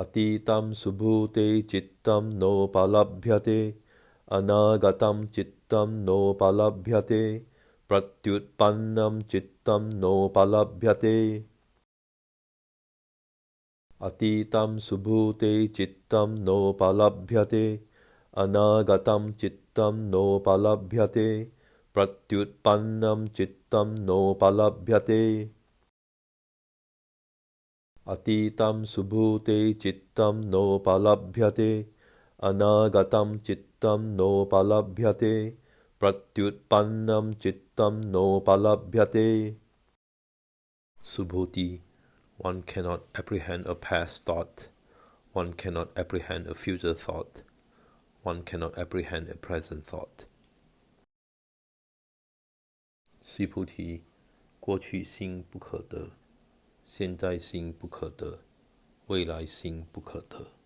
atītaṃ subhūte cittaṃ nopalabhyate, anāgataṃ cittaṃ nopalabhyate, praty-ut-pannaṃ cittaṃ nopalabhyate. atītaṃ subhūte cittaṃ nopalabhyate, anāgataṃ cittaṃ nopalabhyate, praty-ut-pannaṃ cittaṃ nopalabhyate. atītaṃ subhūte cittaṃ nopalabhyate, anāgataṃ cittaṃ nopalabhyate, pratyutpannaṃ cittaṃ nopalabhyate. Subhūti. One cannot apprehend a past thought. One cannot apprehend a future thought. One cannot apprehend a present thought. Subhūti. 过去心不可得，现在心不可得，未来心不可得。